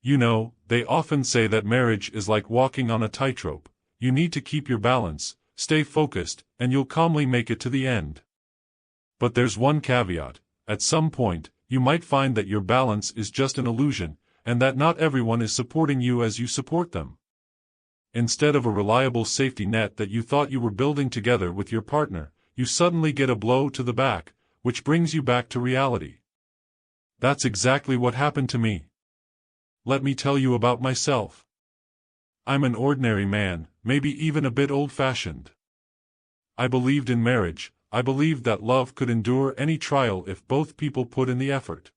You know, they often say that marriage is like walking on a tightrope. You need to keep your balance, stay focused, and you'll calmly make it to the end. But there's one caveat: at some point, you might find that your balance is just an illusion, and that not everyone is supporting you as you support them. Instead of a reliable safety net that you thought you were building together with your partner, you suddenly get a blow to the back, which brings you back to reality. That's exactly what happened to me. Let me tell you about myself. I'm an ordinary man, maybe even a bit old-fashioned. I believed in marriage. I believed that love could endure any trial if both people put in the effort.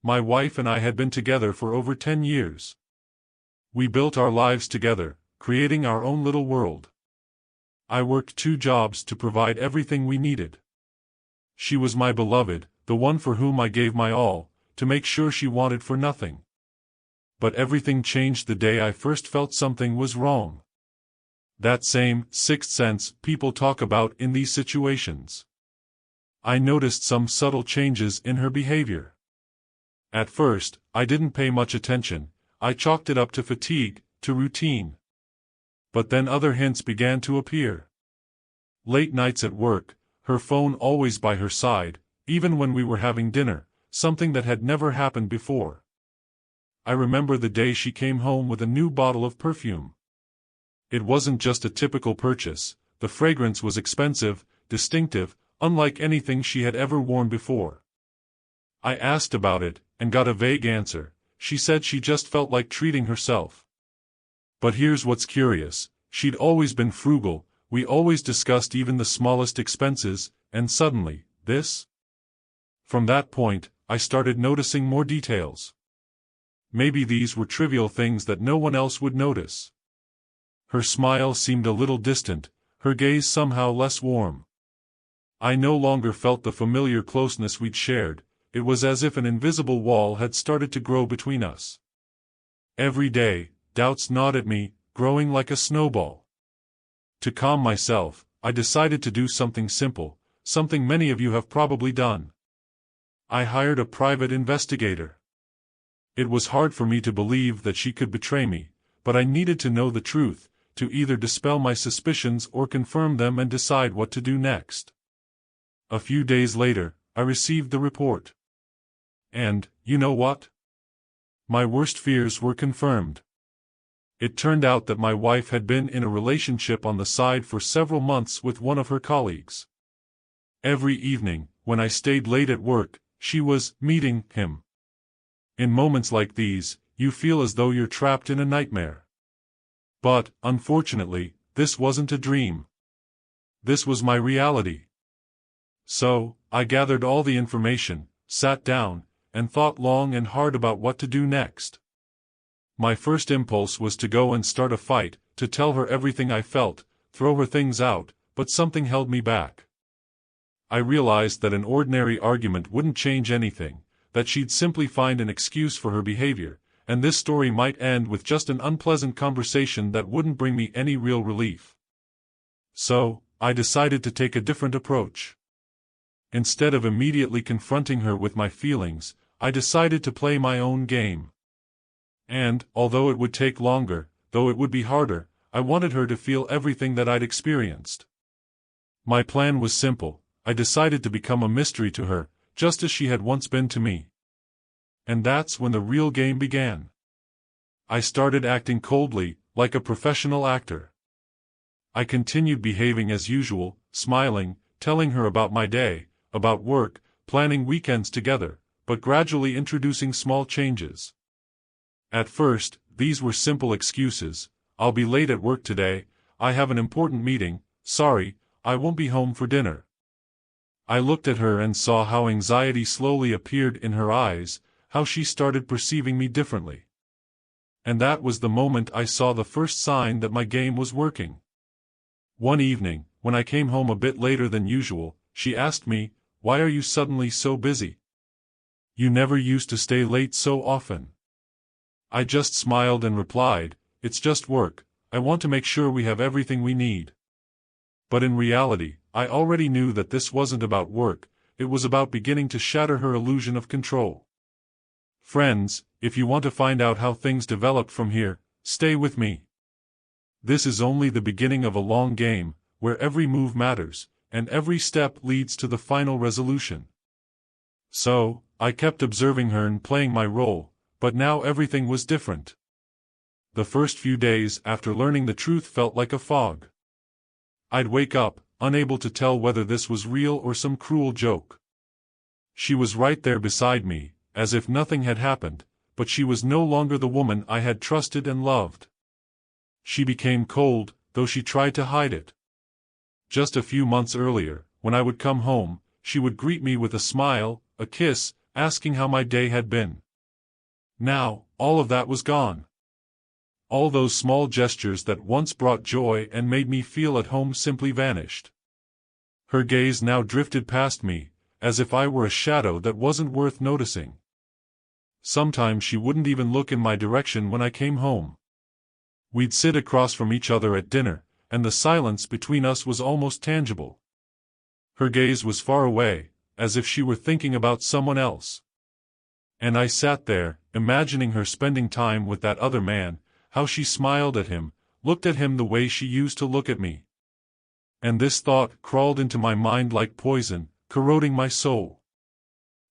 My wife and I had been together for over 10 years. We built our lives together, creating our own little world. I worked 2 jobs to provide everything we needed. She was my beloved, the one for whom I gave my all, to make sure she wanted for nothing. But everything changed the day I first felt something was wrong. That same sixth sense people talk about in these situations. I noticed some subtle changes in her behavior. At first, I didn't pay much attention. I chalked it up to fatigue, to routine. But then other hints began to appear. Late nights at work, her phone always by her side, even when we were having dinner, something that had never happened before. I remember the day she came home with a new bottle of perfume. It wasn't just a typical purchase. The fragrance was expensive, distinctive, unlike anything she had ever worn before. I asked about it, and got a vague answer. She said she just felt like treating herself. But here's what's curious: she'd always been frugal, we always discussed even the smallest expenses, and suddenly, this? From that point, I started noticing more details. Maybe these were trivial things that no one else would notice. Her smile seemed a little distant, her gaze somehow less warm. I no longer felt the familiar closeness we'd shared. It was as if an invisible wall had started to grow between us. Every day, doubts gnawed at me, growing like a snowball. To calm myself, I decided to do something simple, something many of you have probably done. I hired a private investigator. It was hard for me to believe that she could betray me, but I needed to know the truth, to either dispel my suspicions or confirm them and decide what to do next. A few days later, I received the report. And, you know what? My worst fears were confirmed. It turned out that my wife had been in a relationship on the side for several months with one of her colleagues. Every evening, when I stayed late at work, she was meeting him. In moments like these, you feel as though you're trapped in a nightmare. But, unfortunately, this wasn't a dream. This was my reality. So, I gathered all the information, sat down, and thought long and hard about what to do next. My first impulse was to go and start a fight, to tell her everything I felt, throw her things out, but something held me back. I realized that an ordinary argument wouldn't change anything, that she'd simply find an excuse for her behavior, and this story might end with just an unpleasant conversation that wouldn't bring me any real relief. So, I decided to take a different approach. Instead of immediately confronting her with my feelings, I decided to play my own game. And, although it would take longer, though it would be harder, I wanted her to feel everything that I'd experienced. My plan was simple. I decided to become a mystery to her, just as she had once been to me. And that's when the real game began. I started acting coldly, like a professional actor. I continued behaving as usual, smiling, telling her about my day, about work, planning weekends together, but gradually introducing small changes. At first, these were simple excuses: I'll be late at work today, I have an important meeting, sorry, I won't be home for dinner. I looked at her and saw how anxiety slowly appeared in her eyes, how she started perceiving me differently. And that was the moment I saw the first sign that my game was working. One evening, when I came home a bit later than usual, she asked me, "Why are you suddenly so busy? You never used to stay late so often." I just smiled and replied, "It's just work, I want to make sure we have everything we need." But in reality, I already knew that this wasn't about work, it was about beginning to shatter her illusion of control. Friends, if you want to find out how things developed from here, stay with me. This is only the beginning of a long game, where every move matters, and every step leads to the final resolution. So, I kept observing her and playing my role, but now everything was different. The first few days after learning the truth felt like a fog. I'd wake up, unable to tell whether this was real or some cruel joke. She was right there beside me, as if nothing had happened, but she was no longer the woman I had trusted and loved. She became cold, though she tried to hide it. Just a few months earlier, when I would come home, she would greet me with a smile, a kiss, asking how my day had been. Now, all of that was gone. All those small gestures that once brought joy and made me feel at home simply vanished. Her gaze now drifted past me, as if I were a shadow that wasn't worth noticing. Sometimes she wouldn't even look in my direction when I came home. We'd sit across from each other at dinner, and the silence between us was almost tangible. Her gaze was far away, as if she were thinking about someone else. And I sat there, imagining her spending time with that other man, how she smiled at him, looked at him the way she used to look at me. And this thought crawled into my mind like poison, corroding my soul.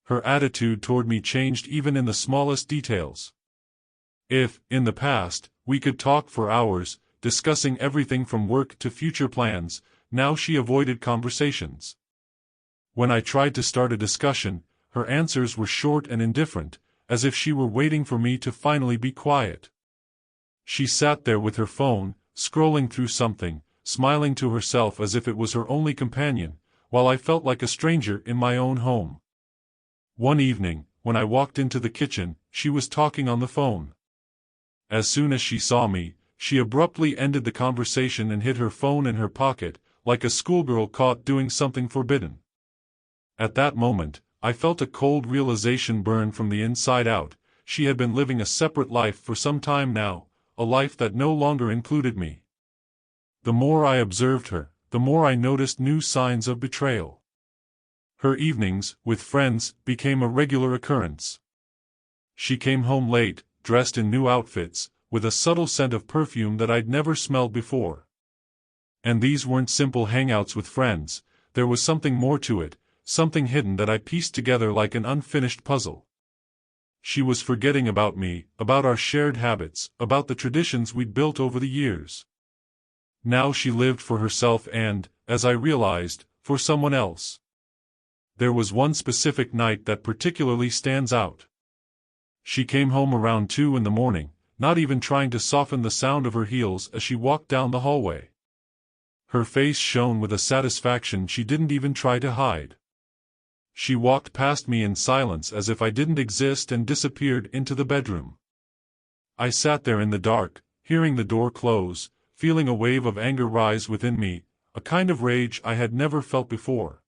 Her attitude toward me changed even in the smallest details. If, in the past, we could talk for hours, discussing everything from work to future plans, now she avoided conversations. When I tried to start a discussion, her answers were short and indifferent, as if she were waiting for me to finally be quiet. She sat there with her phone, scrolling through something, smiling to herself as if it was her only companion, while I felt like a stranger in my own home. One evening, when I walked into the kitchen, she was talking on the phone. As soon as she saw me, she abruptly ended the conversation and hid her phone in her pocket, like a schoolgirl caught doing something forbidden. At that moment, I felt a cold realization burn from the inside out. She had been living a separate life for some time now, a life that no longer included me. The more I observed her, the more I noticed new signs of betrayal. Her evenings, with friends, became a regular occurrence. She came home late, dressed in new outfits, with a subtle scent of perfume that I'd never smelled before. And these weren't simple hangouts with friends, there was something more to it, something hidden that I pieced together like an unfinished puzzle. She was forgetting about me, about our shared habits, about the traditions we'd built over the years. Now she lived for herself and, as I realized, for someone else. There was one specific night that particularly stands out. She came home around 2 in the morning, not even trying to soften the sound of her heels as she walked down the hallway. Her face shone with a satisfaction she didn't even try to hide. She walked past me in silence as if I didn't exist and disappeared into the bedroom. I sat there in the dark, hearing the door close, feeling a wave of anger rise within me, a kind of rage I had never felt before.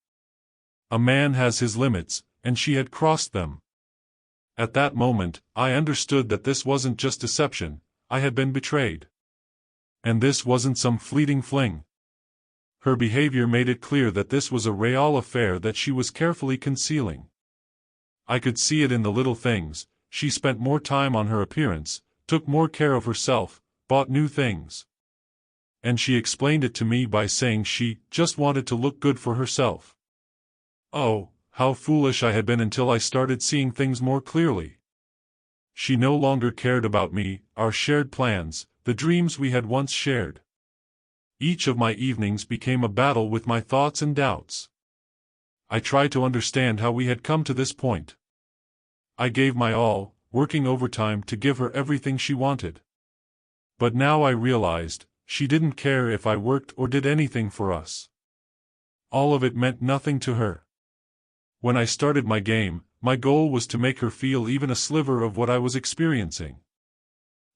A man has his limits, and she had crossed them. At that moment, I understood that this wasn't just deception, I had been betrayed. And this wasn't some fleeting fling. Her behavior made it clear that this was a real affair that she was carefully concealing. I could see it in the little things. She spent more time on her appearance, took more care of herself, bought new things. And she explained it to me by saying she just wanted to look good for herself. Oh, how foolish I had been until I started seeing things more clearly. She no longer cared about me, our shared plans, the dreams we had once shared. Each of my evenings became a battle with my thoughts and doubts. I tried to understand how we had come to this point. I gave my all, working overtime to give her everything she wanted. But now I realized, she didn't care if I worked or did anything for us. All of it meant nothing to her. When I started my game, my goal was to make her feel even a sliver of what I was experiencing.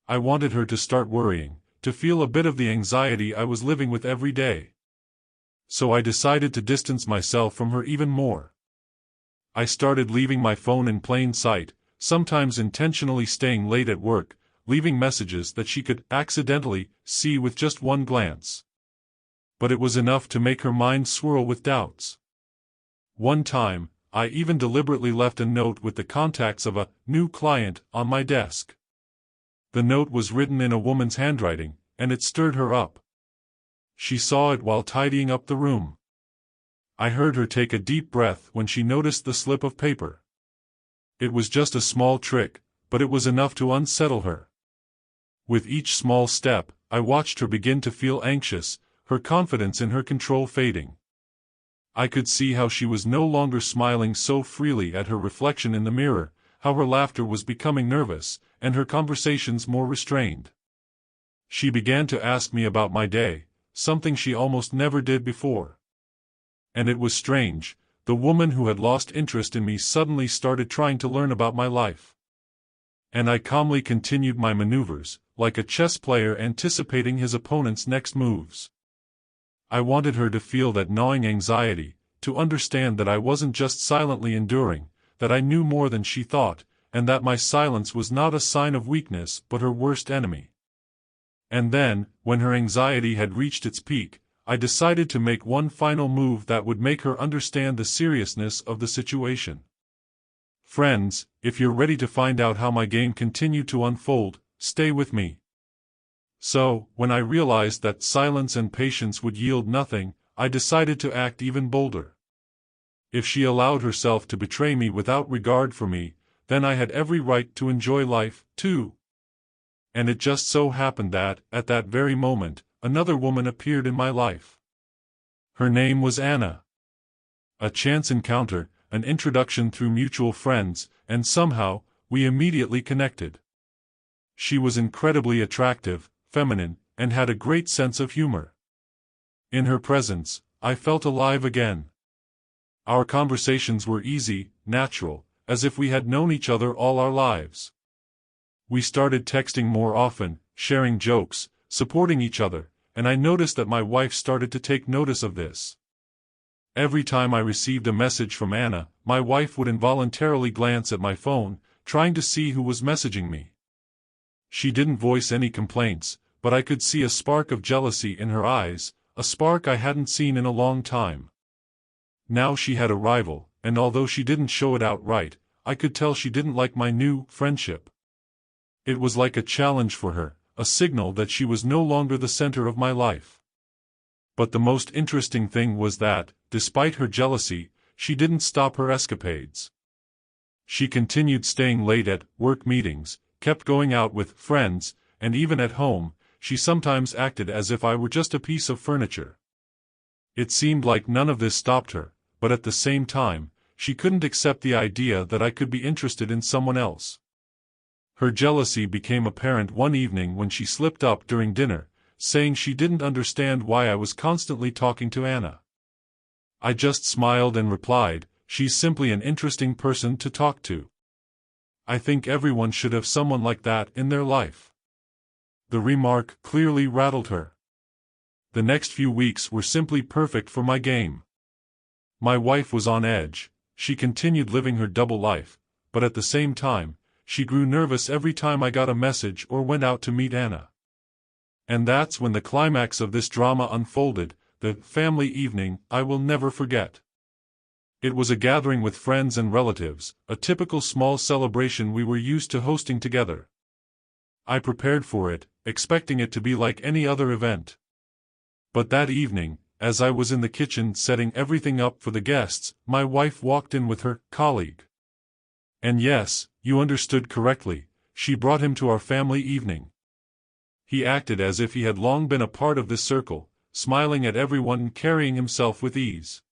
I wanted her to start worrying, to feel a bit of the anxiety I was living with every day. So I decided to distance myself from her even more. I started leaving my phone in plain sight, sometimes intentionally staying late at work, leaving messages that she could accidentally see with just one glance. But it was enough to make her mind swirl with doubts. One time, I even deliberately left a note with the contacts of a new client on my desk. The note was written in a woman's handwriting, and it stirred her up. She saw it while tidying up the room. I heard her take a deep breath when she noticed the slip of paper. It was just a small trick, but it was enough to unsettle her. With each small step, I watched her begin to feel anxious, her confidence in her control fading. I could see how she was no longer smiling so freely at her reflection in the mirror, how her laughter was becoming nervous, and her conversations more restrained. She began to ask me about my day, something she almost never did before. And it was strange, the woman who had lost interest in me suddenly started trying to learn about my life. And I calmly continued my maneuvers, like a chess player anticipating his opponent's next moves. I wanted her to feel that gnawing anxiety, to understand that I wasn't just silently enduring, that I knew more than she thought, and that my silence was not a sign of weakness but her worst enemy. And then, when her anxiety had reached its peak, I decided to make one final move that would make her understand the seriousness of the situation. Friends, if you're ready to find out how my game continued to unfold, stay with me. So, when I realized that silence and patience would yield nothing, I decided to act even bolder. If she allowed herself to betray me without regard for me, then I had every right to enjoy life, too. And it just so happened that, at that very moment, another woman appeared in my life. Her name was Anna. A chance encounter, an introduction through mutual friends, and somehow, we immediately connected. She was incredibly attractive, feminine, and had a great sense of humor. In her presence, I felt alive again. Our conversations were easy, natural, as if we had known each other all our lives. We started texting more often, sharing jokes, supporting each other, and I noticed that my wife started to take notice of this. Every time I received a message from Anna, my wife would involuntarily glance at my phone, trying to see who was messaging me. She didn't voice any complaints, but I could see a spark of jealousy in her eyes, a spark I hadn't seen in a long time. Now she had a rival, and although she didn't show it outright, I could tell she didn't like my new friendship. It was like a challenge for her, a signal that she was no longer the center of my life. But the most interesting thing was that, despite her jealousy, she didn't stop her escapades. She continued staying late at work meetings, kept going out with friends, and even at home, she sometimes acted as if I were just a piece of furniture. It seemed like none of this stopped her, but at the same time, she couldn't accept the idea that I could be interested in someone else. Her jealousy became apparent one evening when she slipped up during dinner, saying she didn't understand why I was constantly talking to Anna. I just smiled and replied, "She's simply an interesting person to talk to. I think everyone should have someone like that in their life." The remark clearly rattled her. The next few weeks were simply perfect for my game. My wife was on edge. She continued living her double life, but at the same time, she grew nervous every time I got a message or went out to meet Anna. And that's when the climax of this drama unfolded, the family evening I will never forget. It was a gathering with friends and relatives, a typical small celebration we were used to hosting together. I prepared for it, expecting it to be like any other event. But that evening, as I was in the kitchen setting everything up for the guests, my wife walked in with her colleague. And yes, you understood correctly, she brought him to our family evening. He acted as if he had long been a part of this circle, smiling at everyone and carrying himself with ease.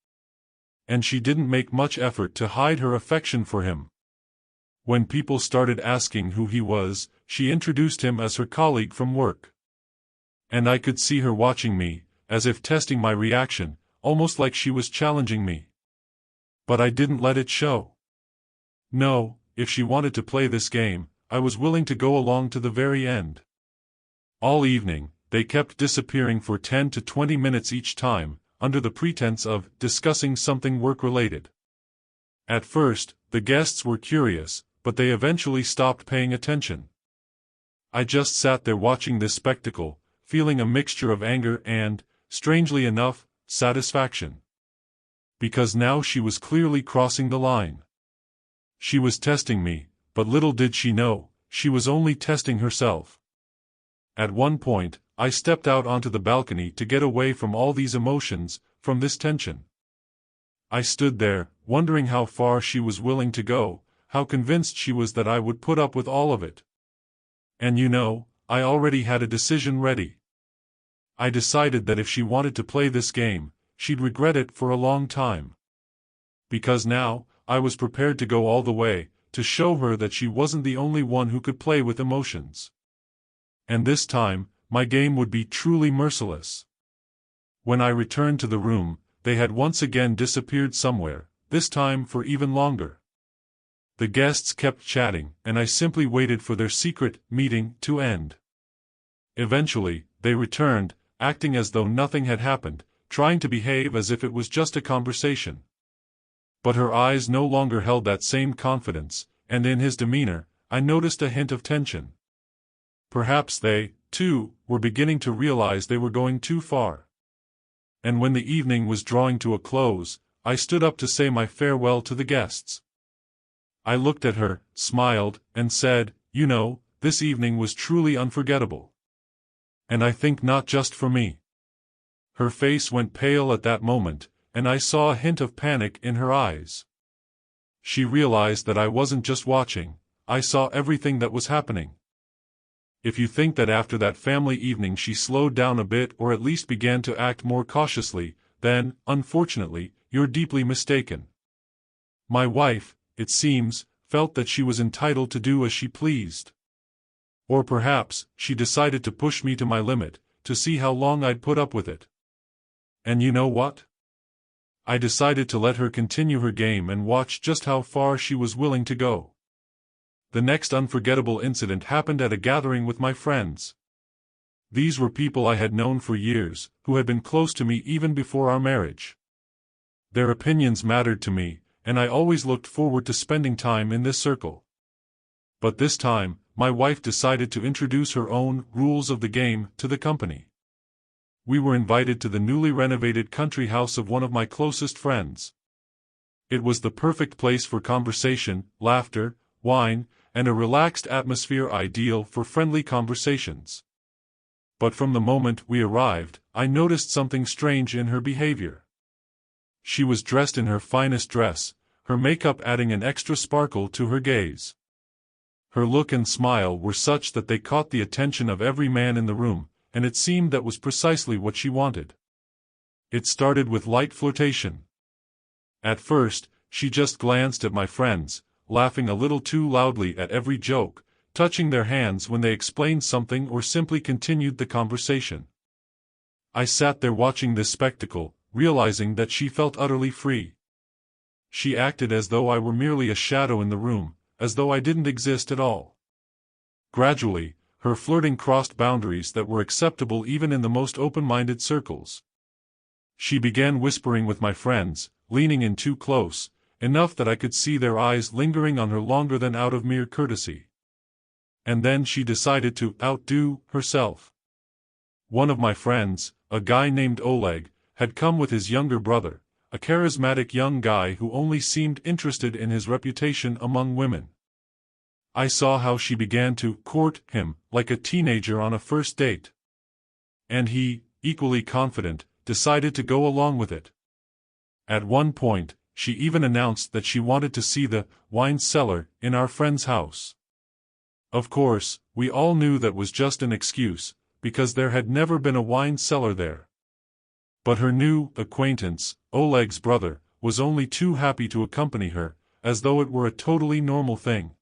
And she didn't make much effort to hide her affection for him. When people started asking who he was, she introduced him as her colleague from work. And I could see her watching me, as if testing my reaction, almost like she was challenging me. But I didn't let it show. No, if she wanted to play this game, I was willing to go along to the very end. All evening, they kept disappearing for 10 to 20 minutes each time, under the pretense of discussing something work-related. At first, the guests were curious, but they eventually stopped paying attention. I just sat there watching this spectacle, feeling a mixture of anger and, strangely enough, satisfaction. because now she was clearly crossing the line. She was testing me, but little did she know, she was only testing herself. At one point, I stepped out onto the balcony to get away from all these emotions, from this tension. I stood there, wondering how far she was willing to go, how convinced she was that I would put up with all of it. And I already had a decision ready. I decided that if she wanted to play this game, she'd regret it for a long time. Because now, I was prepared to go all the way, to show her that she wasn't the only one who could play with emotions. And this time, my game would be truly merciless. When I returned to the room, they had once again disappeared somewhere, this time for even longer. The guests kept chatting, and I simply waited for their secret meeting to end. Eventually, they returned, acting as though nothing had happened, trying to behave as if it was just a conversation. But her eyes no longer held that same confidence, and in his demeanor, I noticed a hint of tension. Perhaps they, too, were beginning to realize they were going too far. And when the evening was drawing to a close, I stood up to say my farewell to the guests. I looked at her, smiled, and said, this evening was truly unforgettable. And I think not just for me. Her face went pale at that moment, and I saw a hint of panic in her eyes. She realized that I wasn't just watching, I saw everything that was happening. If you think that after that family evening she slowed down a bit or at least began to act more cautiously, then, unfortunately, you're deeply mistaken. My wife, it seems, felt that she was entitled to do as she pleased. Or perhaps, she decided to push me to my limit, to see how long I'd put up with it. And you know what? I decided to let her continue her game and watch just how far she was willing to go. The next unforgettable incident happened at a gathering with my friends. These were people I had known for years, who had been close to me even before our marriage. Their opinions mattered to me, and I always looked forward to spending time in this circle. But this time, my wife decided to introduce her own rules of the game to the company. We were invited to the newly renovated country house of one of my closest friends. It was the perfect place for conversation, laughter, wine, and a relaxed atmosphere ideal for friendly conversations. But from the moment we arrived, I noticed something strange in her behavior. She was dressed in her finest dress, her makeup adding an extra sparkle to her gaze. Her look and smile were such that they caught the attention of every man in the room, and it seemed that was precisely what she wanted. It started with light flirtation. At first, she just glanced at my friends, laughing a little too loudly at every joke, touching their hands when they explained something or simply continued the conversation. I sat there watching this spectacle, realizing that she felt utterly free. She acted as though I were merely a shadow in the room, as though I didn't exist at all. Gradually, her flirting crossed boundaries that were acceptable even in the most open-minded circles. She began whispering with my friends, leaning in too close, enough that I could see their eyes lingering on her longer than out of mere courtesy. And then she decided to outdo herself. One of my friends, a guy named Oleg, had come with his younger brother, a charismatic young guy who only seemed interested in his reputation among women. I saw how she began to court him, like a teenager on a first date. And he, equally confident, decided to go along with it. At one point, she even announced that she wanted to see the wine cellar in our friend's house. Of course, we all knew that was just an excuse, because there had never been a wine cellar there. But her new acquaintance, Oleg's brother, was only too happy to accompany her, as though it were a totally normal thing.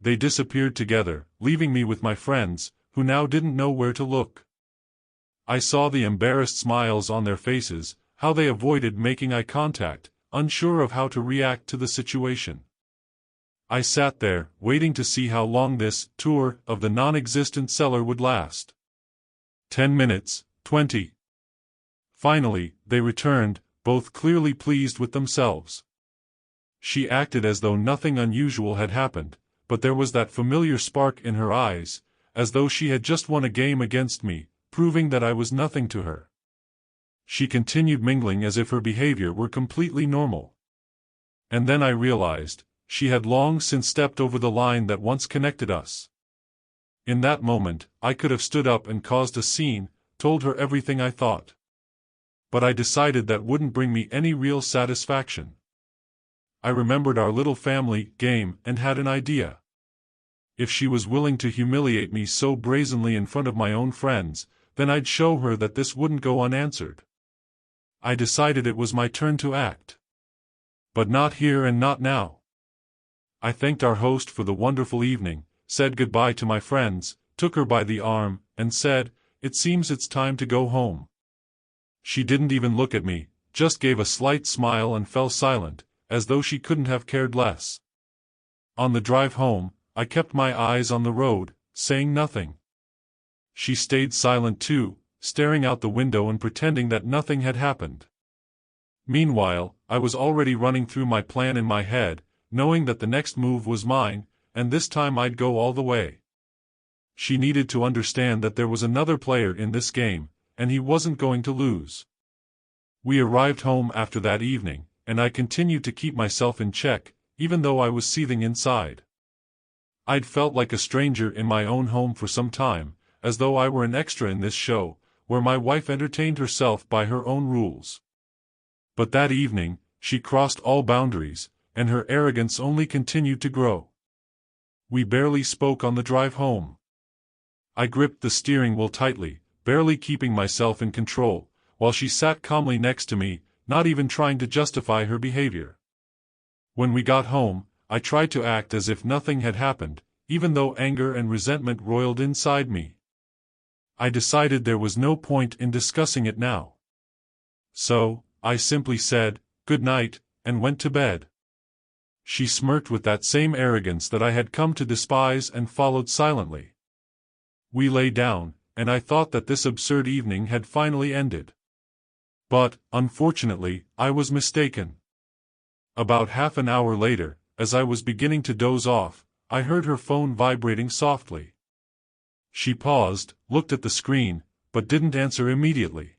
They disappeared together, leaving me with my friends, who now didn't know where to look. I saw the embarrassed smiles on their faces, how they avoided making eye contact, unsure of how to react to the situation. I sat there, waiting to see how long this tour of the non-existent cellar would last. 10 minutes, 20. Finally, they returned, both clearly pleased with themselves. She acted as though nothing unusual had happened, but there was that familiar spark in her eyes, as though she had just won a game against me, proving that I was nothing to her. She continued mingling as if her behavior were completely normal. And then I realized, she had long since stepped over the line that once connected us. In that moment, I could have stood up and caused a scene, told her everything I thought. But I decided that wouldn't bring me any real satisfaction. I remembered our little family game and had an idea. If she was willing to humiliate me so brazenly in front of my own friends, then I'd show her that this wouldn't go unanswered. I decided it was my turn to act. But not here and not now. I thanked our host for the wonderful evening, said goodbye to my friends, took her by the arm, and said, "It seems it's time to go home." She didn't even look at me, just gave a slight smile and fell silent, as though she couldn't have cared less. On the drive home, I kept my eyes on the road, saying nothing. She stayed silent too, staring out the window and pretending that nothing had happened. Meanwhile, I was already running through my plan in my head, knowing that the next move was mine, and this time I'd go all the way. She needed to understand that there was another player in this game, and he wasn't going to lose. We arrived home after that evening, and I continued to keep myself in check, even though I was seething inside. I'd felt like a stranger in my own home for some time, as though I were an extra in this show, where my wife entertained herself by her own rules. But that evening, she crossed all boundaries, and her arrogance only continued to grow. We barely spoke on the drive home. I gripped the steering wheel tightly, barely keeping myself in control, while she sat calmly next to me, not even trying to justify her behavior. When we got home, I tried to act as if nothing had happened, even though anger and resentment roiled inside me. I decided there was no point in discussing it now. So, I simply said, "Good night," and went to bed. She smirked with that same arrogance that I had come to despise and followed silently. We lay down, and I thought that this absurd evening had finally ended. But, unfortunately, I was mistaken. About half an hour later, as I was beginning to doze off, I heard her phone vibrating softly. She paused, looked at the screen, but didn't answer immediately.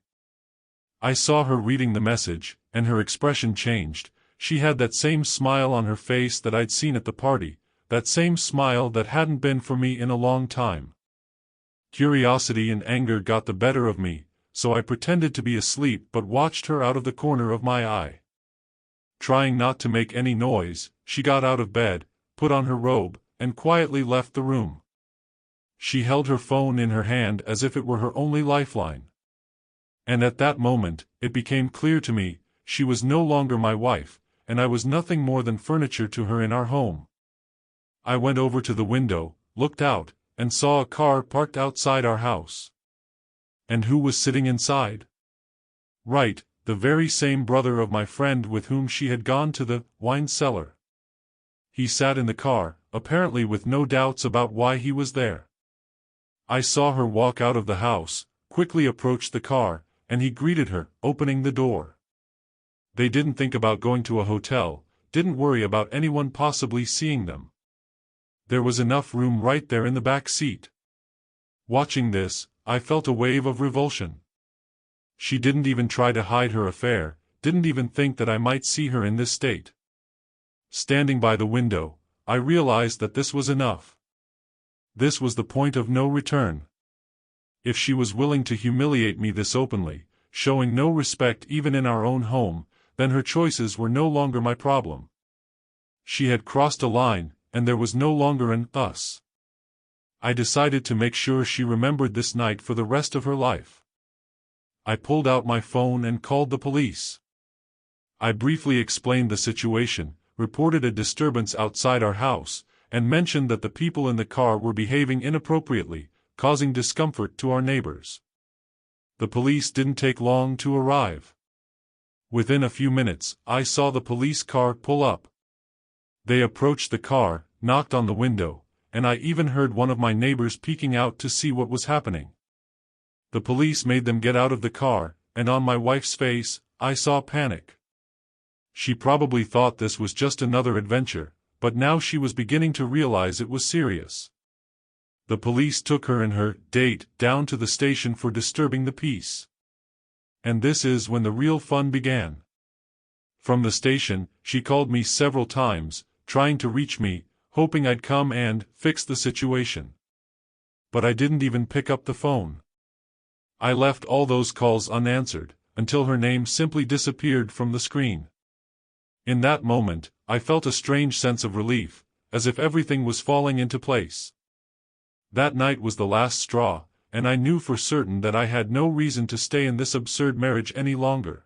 I saw her reading the message, and her expression changed. She had that same smile on her face that I'd seen at the party, that same smile that hadn't been for me in a long time. Curiosity and anger got the better of me, so I pretended to be asleep but watched her out of the corner of my eye. Trying not to make any noise, she got out of bed, put on her robe, and quietly left the room. She held her phone in her hand as if it were her only lifeline. And at that moment, it became clear to me, she was no longer my wife, and I was nothing more than furniture to her in our home. I went over to the window, looked out, and saw a car parked outside our house. And who was sitting inside? Right, the very same brother of my friend with whom she had gone to the wine cellar. He sat in the car, apparently with no doubts about why he was there. I saw her walk out of the house, quickly approach the car, and he greeted her, opening the door. They didn't think about going to a hotel, didn't worry about anyone possibly seeing them. There was enough room right there in the back seat. Watching this, I felt a wave of revulsion. She didn't even try to hide her affair, didn't even think that I might see her in this state. Standing by the window, I realized that this was enough. This was the point of no return. If she was willing to humiliate me this openly, showing no respect even in our own home, then her choices were no longer my problem. She had crossed a line, and there was no longer an us. I decided to make sure she remembered this night for the rest of her life. I pulled out my phone and called the police. I briefly explained the situation, reported a disturbance outside our house, and mentioned that the people in the car were behaving inappropriately, causing discomfort to our neighbors. The police didn't take long to arrive. Within a few minutes, I saw the police car pull up. They approached the car, knocked on the window, and I even heard one of my neighbors peeking out to see what was happening. The police made them get out of the car, and on my wife's face, I saw panic. She probably thought this was just another adventure, but now she was beginning to realize it was serious. The police took her and her date down to the station for disturbing the peace. And this is when the real fun began. From the station, she called me several times, trying to reach me, hoping I'd come and fix the situation. But I didn't even pick up the phone. I left all those calls unanswered, until her name simply disappeared from the screen. In that moment, I felt a strange sense of relief, as if everything was falling into place. That night was the last straw, and I knew for certain that I had no reason to stay in this absurd marriage any longer.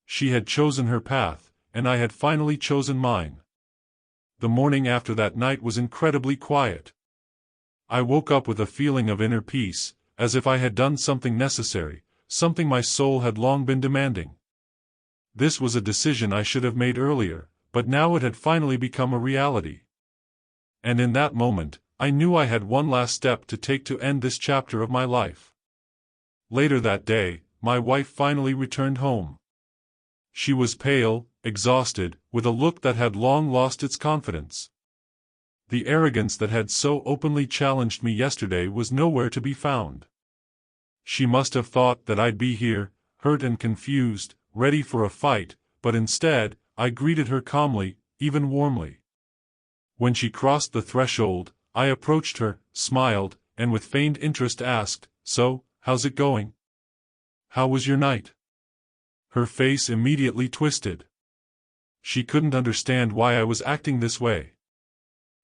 She had chosen her path, and I had finally chosen mine. The morning after that night was incredibly quiet. I woke up with a feeling of inner peace, as if I had done something necessary, something my soul had long been demanding. This was a decision I should have made earlier, but now it had finally become a reality. And in that moment, I knew I had one last step to take to end this chapter of my life. Later that day, my wife finally returned home. She was pale, exhausted, with a look that had long lost its confidence. The arrogance that had so openly challenged me yesterday was nowhere to be found. She must have thought that I'd be here, hurt and confused, ready for a fight, but instead, I greeted her calmly, even warmly. When she crossed the threshold, I approached her, smiled, and with feigned interest asked, "So, how's it going? How was your night?" Her face immediately twisted. She couldn't understand why I was acting this way.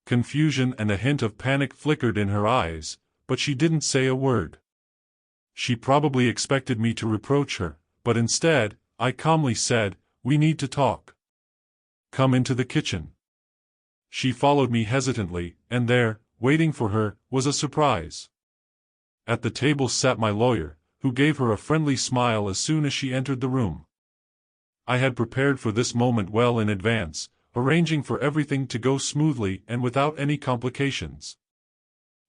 Confusion and a hint of panic flickered in her eyes, but she didn't say a word. She probably expected me to reproach her, but instead, I calmly said, "We need to talk. Come into the kitchen." She followed me hesitantly, and there, waiting for her, was a surprise. At the table sat my lawyer, who gave her a friendly smile as soon as she entered the room. I had prepared for this moment well in advance, arranging for everything to go smoothly and without any complications.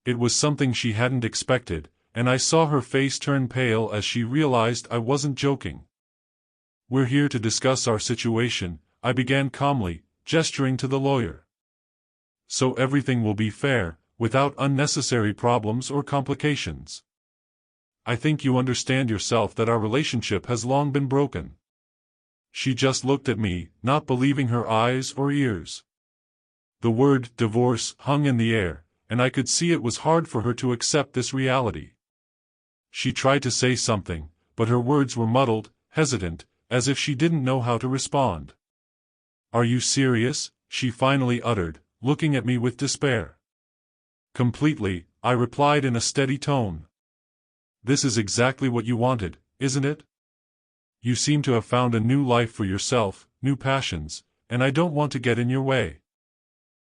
It was something she hadn't expected, and I saw her face turn pale as she realized I wasn't joking. "We're here to discuss our situation," I began calmly, gesturing to the lawyer. "So everything will be fair, without unnecessary problems or complications. I think you understand yourself that our relationship has long been broken." She just looked at me, not believing her eyes or ears. The word divorce hung in the air, and I could see it was hard for her to accept this reality. She tried to say something, but her words were muddled, hesitant, as if she didn't know how to respond. "Are you serious?" she finally uttered, looking at me with despair. "Completely," I replied in a steady tone. "This is exactly what you wanted, isn't it? You seem to have found a new life for yourself, new passions, and I don't want to get in your way.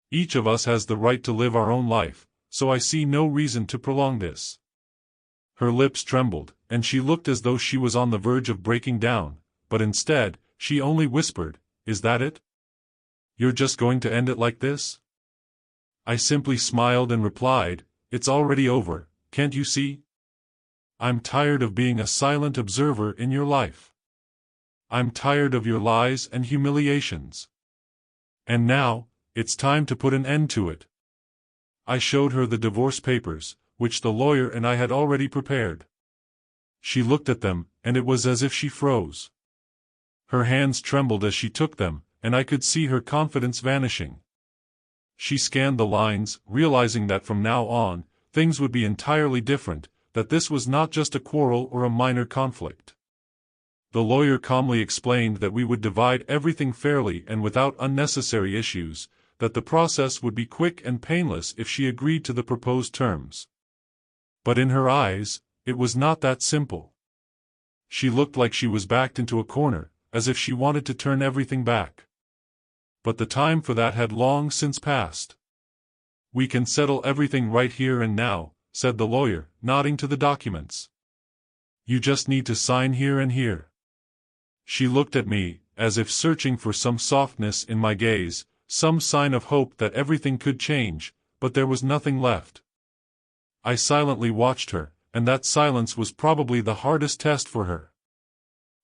Each of us has the right to live our own life, so I see no reason to prolong this." Her lips trembled, and she looked as though she was on the verge of breaking down, but instead, she only whispered, "Is that it? You're just going to end it like this?" I simply smiled and replied, "It's already over, can't you see? I'm tired of being a silent observer in your life. I'm tired of your lies and humiliations. And now, it's time to put an end to it." I showed her the divorce papers, which the lawyer and I had already prepared. She looked at them, and it was as if she froze. Her hands trembled as she took them, and I could see her confidence vanishing. She scanned the lines, realizing that from now on, things would be entirely different, that this was not just a quarrel or a minor conflict. The lawyer calmly explained that we would divide everything fairly and without unnecessary issues, that the process would be quick and painless if she agreed to the proposed terms. But in her eyes, it was not that simple. She looked like she was backed into a corner, as if she wanted to turn everything back. But the time for that had long since passed. "We can settle everything right here and now," said the lawyer, nodding to the documents. "You just need to sign here and here." She looked at me, as if searching for some softness in my gaze, some sign of hope that everything could change, but there was nothing left. I silently watched her, and that silence was probably the hardest test for her.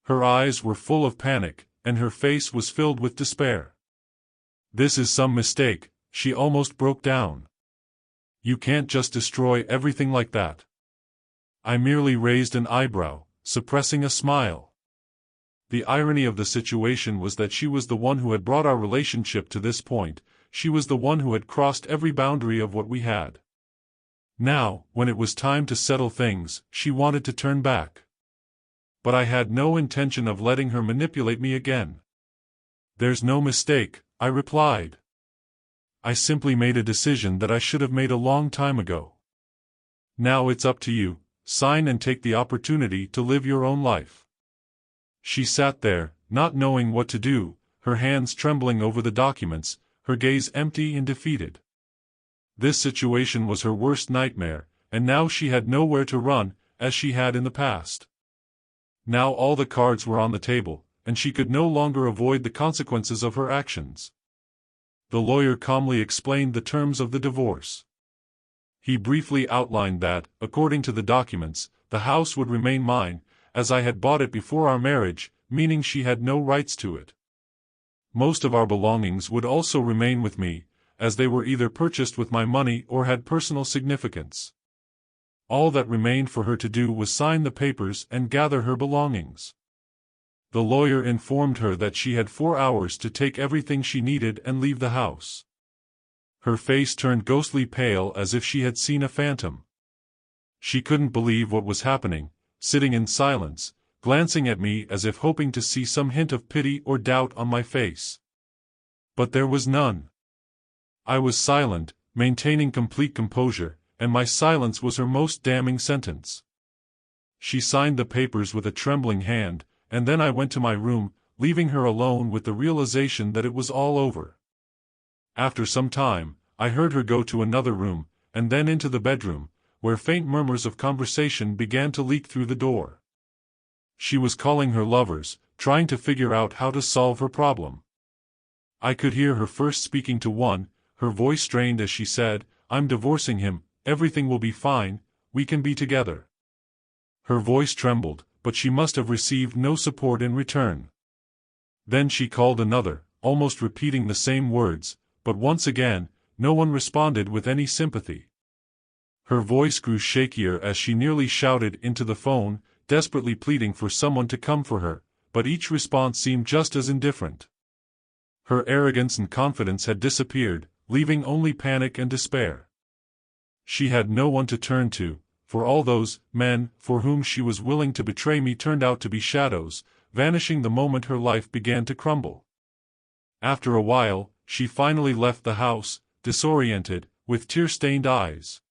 Her eyes were full of panic, and her face was filled with despair. "This is some mistake," she almost broke down. "You can't just destroy everything like that." I merely raised an eyebrow, suppressing a smile. The irony of the situation was that she was the one who had brought our relationship to this point. She was the one who had crossed every boundary of what we had. Now, when it was time to settle things, she wanted to turn back. But I had no intention of letting her manipulate me again. "There's no mistake," I replied. "I simply made a decision that I should have made a long time ago. Now it's up to you, sign and take the opportunity to live your own life." She sat there, not knowing what to do, her hands trembling over the documents, her gaze empty and defeated. This situation was her worst nightmare, and now she had nowhere to run, as she had in the past. Now all the cards were on the table, and she could no longer avoid the consequences of her actions. The lawyer calmly explained the terms of the divorce. He briefly outlined that, according to the documents, the house would remain mine, as I had bought it before our marriage, meaning she had no rights to it. Most of our belongings would also remain with me, as they were either purchased with my money or had personal significance. All that remained for her to do was sign the papers and gather her belongings. The lawyer informed her that she had 4 hours to take everything she needed and leave the house. Her face turned ghostly pale as if she had seen a phantom. She couldn't believe what was happening, sitting in silence, glancing at me as if hoping to see some hint of pity or doubt on my face. But there was none. I was silent, maintaining complete composure, and my silence was her most damning sentence. She signed the papers with a trembling hand, and then I went to my room, leaving her alone with the realization that it was all over. After some time, I heard her go to another room, and then into the bedroom, where faint murmurs of conversation began to leak through the door. She was calling her lovers, trying to figure out how to solve her problem. I could hear her first speaking to one, her voice strained as she said, "I'm divorcing him, everything will be fine, we can be together." Her voice trembled, but she must have received no support in return. Then she called another, almost repeating the same words, but once again, no one responded with any sympathy. Her voice grew shakier as she nearly shouted into the phone, desperately pleading for someone to come for her, but each response seemed just as indifferent. Her arrogance and confidence had disappeared, leaving only panic and despair. She had no one to turn to, for all those men for whom she was willing to betray me turned out to be shadows, vanishing the moment her life began to crumble. After a while, she finally left the house, disoriented, with tear-stained eyes.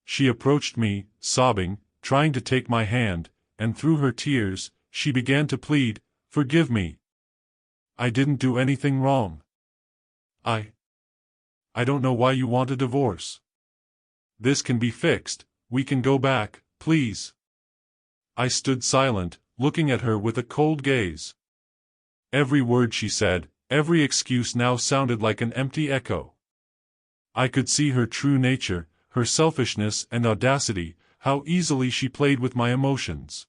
She approached me, sobbing, trying to take my hand, and through her tears, she began to plead, "Forgive me. I didn't do anything wrong. I don't know why you want a divorce. This can be fixed, we can go back, please." I stood silent, looking at her with a cold gaze. Every word she said, every excuse now sounded like an empty echo. I could see her true nature, her selfishness and audacity, how easily she played with my emotions.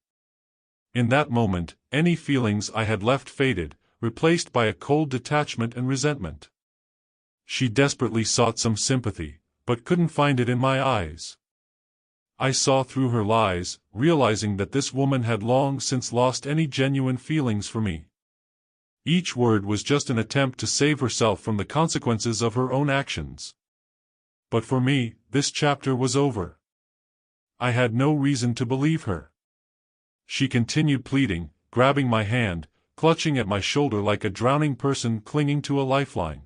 In that moment, any feelings I had left faded, replaced by a cold detachment and resentment. She desperately sought some sympathy, but couldn't find it in my eyes. I saw through her lies, realizing that this woman had long since lost any genuine feelings for me. Each word was just an attempt to save herself from the consequences of her own actions. But for me, this chapter was over. I had no reason to believe her. She continued pleading, grabbing my hand, clutching at my shoulder like a drowning person clinging to a lifeline.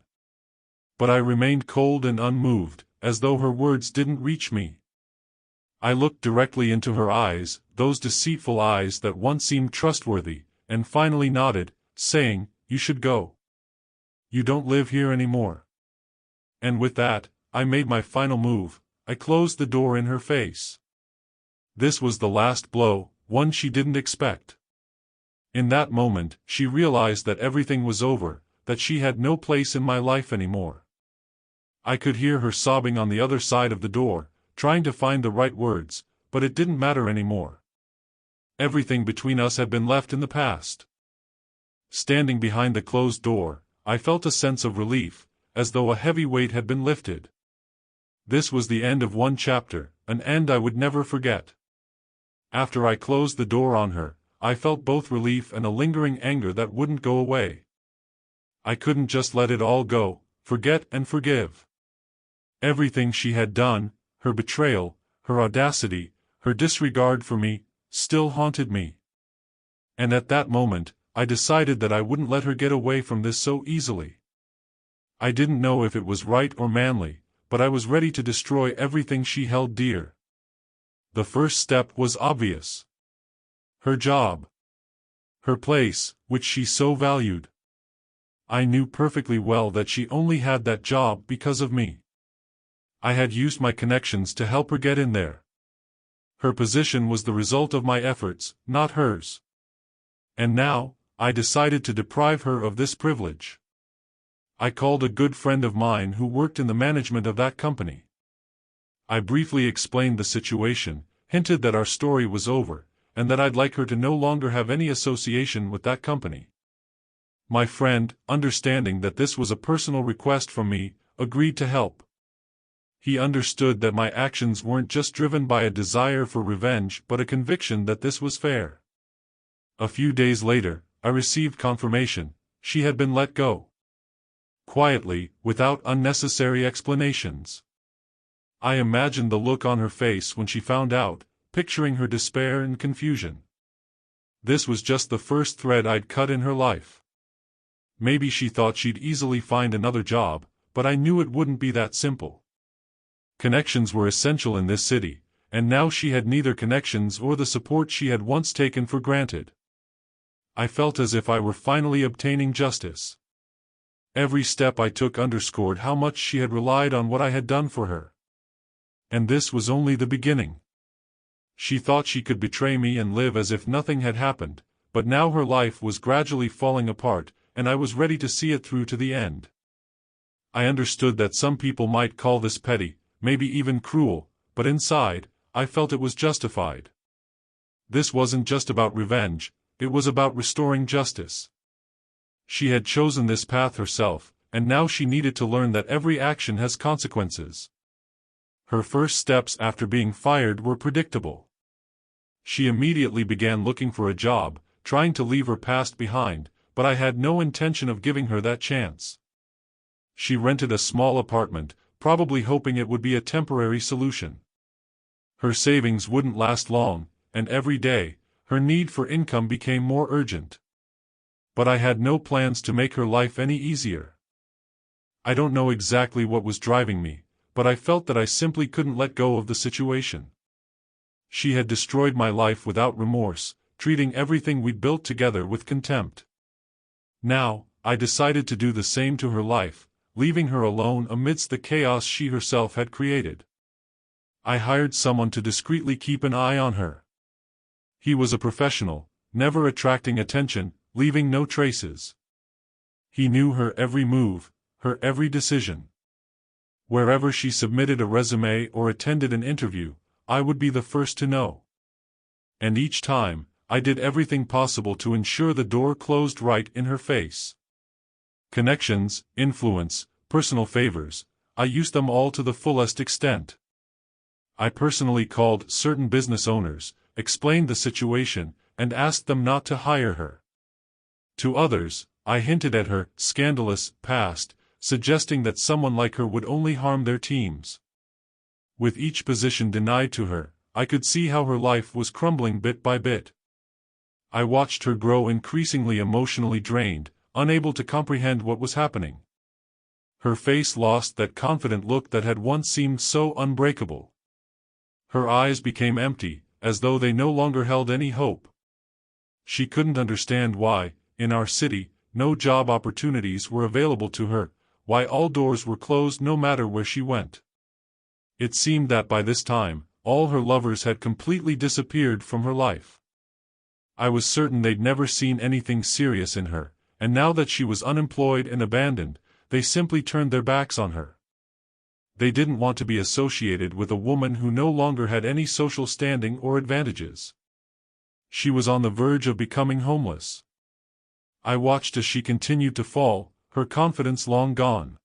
But I remained cold and unmoved, as though her words didn't reach me. I looked directly into her eyes, those deceitful eyes that once seemed trustworthy, and finally nodded, saying, "You should go. You don't live here anymore." And with that, I made my final move, I closed the door in her face. This was the last blow, one she didn't expect. In that moment, she realized that everything was over, that she had no place in my life anymore. I could hear her sobbing on the other side of the door, trying to find the right words, but it didn't matter anymore. Everything between us had been left in the past. Standing behind the closed door, I felt a sense of relief, as though a heavy weight had been lifted. This was the end of one chapter, an end I would never forget. After I closed the door on her, I felt both relief and a lingering anger that wouldn't go away. I couldn't just let it all go, forget and forgive. Everything she had done, her betrayal, her audacity, her disregard for me, still haunted me. And at that moment, I decided that I wouldn't let her get away from this so easily. I didn't know if it was right or manly, but I was ready to destroy everything she held dear. The first step was obvious. Her job. Her place, which she so valued. I knew perfectly well that she only had that job because of me. I had used my connections to help her get in there. Her position was the result of my efforts, not hers. And now, I decided to deprive her of this privilege. I called a good friend of mine who worked in the management of that company. I briefly explained the situation, hinted that our story was over, and that I'd like her to no longer have any association with that company. My friend, understanding that this was a personal request from me, agreed to help. He understood that my actions weren't just driven by a desire for revenge but a conviction that this was fair. A few days later, I received confirmation: she had been let go. Quietly, without unnecessary explanations. I imagined the look on her face when she found out, picturing her despair and confusion. This was just the first thread I'd cut in her life. Maybe she thought she'd easily find another job, but I knew it wouldn't be that simple. Connections were essential in this city, and now she had neither connections or the support she had once taken for granted. I felt as if I were finally obtaining justice. Every step I took underscored how much she had relied on what I had done for her. And this was only the beginning. She thought she could betray me and live as if nothing had happened, but now her life was gradually falling apart, and I was ready to see it through to the end. I understood that some people might call this petty, maybe even cruel, but inside, I felt it was justified. This wasn't just about revenge, it was about restoring justice. She had chosen this path herself, and now she needed to learn that every action has consequences. Her first steps after being fired were predictable. She immediately began looking for a job, trying to leave her past behind, but I had no intention of giving her that chance. She rented a small apartment, probably hoping it would be a temporary solution. Her savings wouldn't last long, and every day, her need for income became more urgent. But I had no plans to make her life any easier. I don't know exactly what was driving me, but I felt that I simply couldn't let go of the situation. She had destroyed my life without remorse, treating everything we'd built together with contempt. Now, I decided to do the same to her life, leaving her alone amidst the chaos she herself had created. I hired someone to discreetly keep an eye on her. He was a professional, never attracting attention, leaving no traces. He knew her every move, her every decision. Wherever she submitted a resume or attended an interview, I would be the first to know. And each time, I did everything possible to ensure the door closed right in her face. Connections, influence, personal favors, I used them all to the fullest extent. I personally called certain business owners, explained the situation, and asked them not to hire her. To others, I hinted at her scandalous past, suggesting that someone like her would only harm their teams. With each position denied to her, I could see how her life was crumbling bit by bit. I watched her grow increasingly emotionally drained, unable to comprehend what was happening. Her face lost that confident look that had once seemed so unbreakable. Her eyes became empty, as though they no longer held any hope. She couldn't understand why, in our city, no job opportunities were available to her, why all doors were closed no matter where she went. It seemed that by this time, all her lovers had completely disappeared from her life. I was certain they'd never seen anything serious in her, and now that she was unemployed and abandoned, they simply turned their backs on her. They didn't want to be associated with a woman who no longer had any social standing or advantages. She was on the verge of becoming homeless. I watched as she continued to fall, her confidence long gone.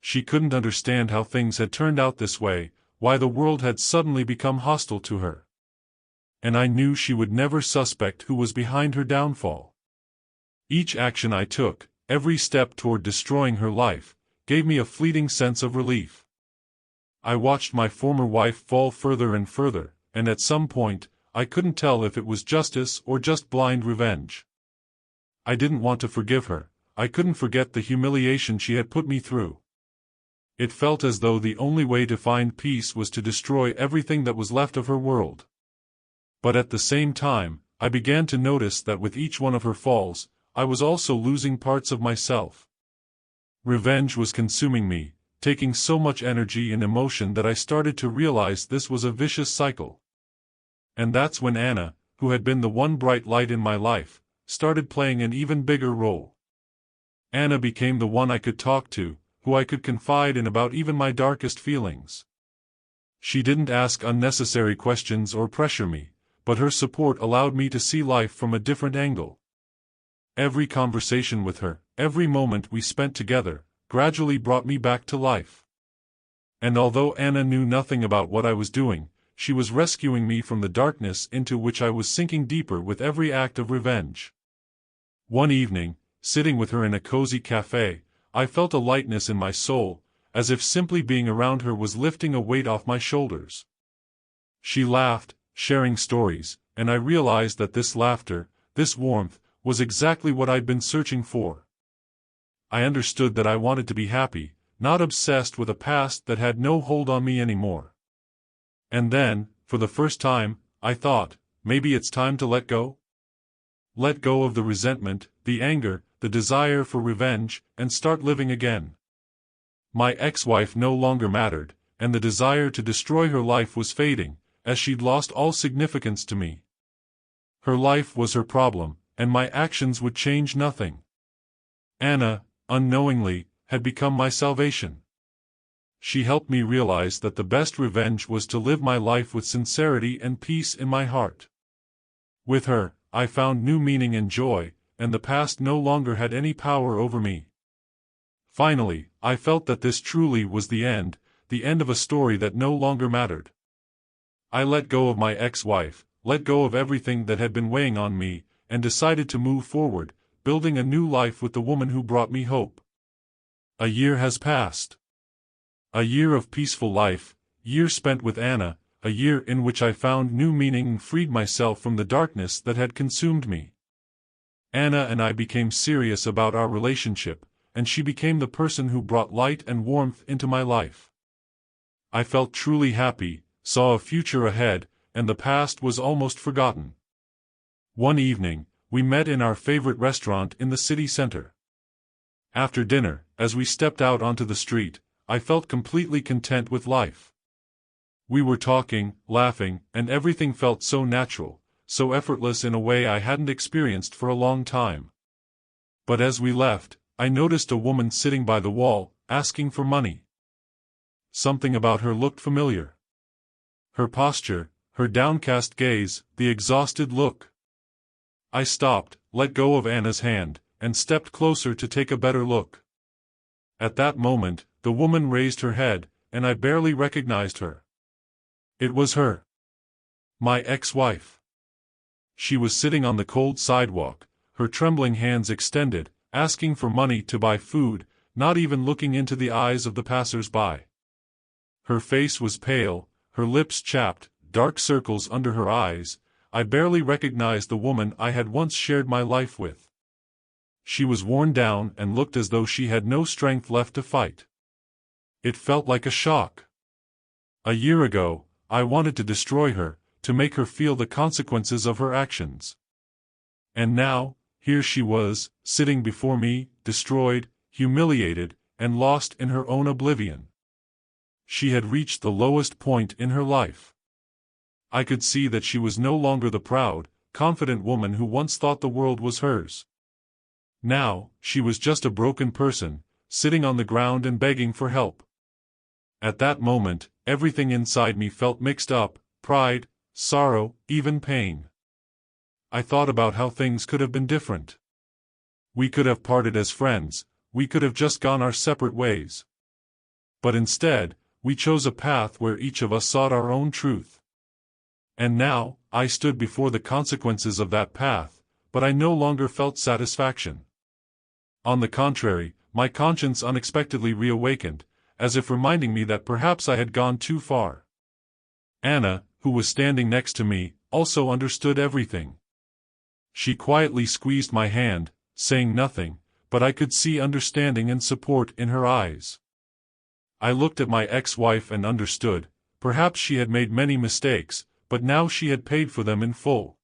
She couldn't understand how things had turned out this way, why the world had suddenly become hostile to her. and I knew she would never suspect who was behind her downfall. Each action I took, every step toward destroying her life, gave me a fleeting sense of relief. I watched my former wife fall further and further, and at some point, I couldn't tell if it was justice or just blind revenge. I didn't want to forgive her. I couldn't forget the humiliation she had put me through. It felt as though the only way to find peace was to destroy everything that was left of her world. But at the same time, I began to notice that with each one of her falls, I was also losing parts of myself. Revenge was consuming me, taking so much energy and emotion that I started to realize this was a vicious cycle. And that's when Anna, who had been the one bright light in my life, started playing an even bigger role. Anna became the one I could talk to, who I could confide in about even my darkest feelings. She didn't ask unnecessary questions or pressure me, but her support allowed me to see life from a different angle. Every conversation with her, every moment we spent together, gradually brought me back to life. And although Anna knew nothing about what I was doing, she was rescuing me from the darkness into which I was sinking deeper with every act of revenge. One evening, sitting with her in a cozy cafe, I felt a lightness in my soul, as if simply being around her was lifting a weight off my shoulders. She laughed, sharing stories, and I realized that this laughter, this warmth, was exactly what I'd been searching for. I understood that I wanted to be happy, not obsessed with a past that had no hold on me anymore. And then, for the first time, I thought, maybe it's time to let go? Let go of the resentment, the anger, the desire for revenge, and start living again. My ex-wife no longer mattered, and the desire to destroy her life was fading, as she'd lost all significance to me. Her life was her problem, and my actions would change nothing. Anna, unknowingly, had become my salvation. She helped me realize that the best revenge was to live my life with sincerity and peace in my heart. With her, I found new meaning and joy, and the past no longer had any power over me. Finally, I felt that this truly was the end of a story that no longer mattered. I let go of my ex-wife, let go of everything that had been weighing on me, and decided to move forward, building a new life with the woman who brought me hope. A year has passed. A year of peaceful life, year spent with Anna, a year in which I found new meaning and freed myself from the darkness that had consumed me. Anna and I became serious about our relationship, and she became the person who brought light and warmth into my life. I felt truly happy, saw a future ahead, and the past was almost forgotten. One evening, we met in our favorite restaurant in the city center. After dinner, as we stepped out onto the street, I felt completely content with life. We were talking, laughing, and everything felt so natural, so effortless in a way I hadn't experienced for a long time. But as we left, I noticed a woman sitting by the wall, asking for money. Something about her looked familiar. Her posture, her downcast gaze, the exhausted look. I stopped, let go of Anna's hand, and stepped closer to take a better look. At that moment, the woman raised her head, and I barely recognized her. It was her. My ex-wife. She was sitting on the cold sidewalk, her trembling hands extended, asking for money to buy food, not even looking into the eyes of the passers-by. Her face was pale, her lips chapped, dark circles under her eyes. I barely recognized the woman I had once shared my life with. She was worn down and looked as though she had no strength left to fight. It felt like a shock. A year ago, I wanted to destroy her, to make her feel the consequences of her actions. And now, here she was, sitting before me, destroyed, humiliated, and lost in her own oblivion. She had reached the lowest point in her life. I could see that she was no longer the proud, confident woman who once thought the world was hers. Now, she was just a broken person, sitting on the ground and begging for help. At that moment, everything inside me felt mixed up, pride, sorrow, even pain. I thought about how things could have been different. We could have parted as friends, we could have just gone our separate ways. But instead, we chose a path where each of us sought our own truth. And now, I stood before the consequences of that path, but I no longer felt satisfaction. On the contrary, my conscience unexpectedly reawakened, as if reminding me that perhaps I had gone too far. Anna, who was standing next to me, also understood everything. She quietly squeezed my hand, saying nothing, but I could see understanding and support in her eyes. I looked at my ex-wife and understood. Perhaps she had made many mistakes, but now she had paid for them in full.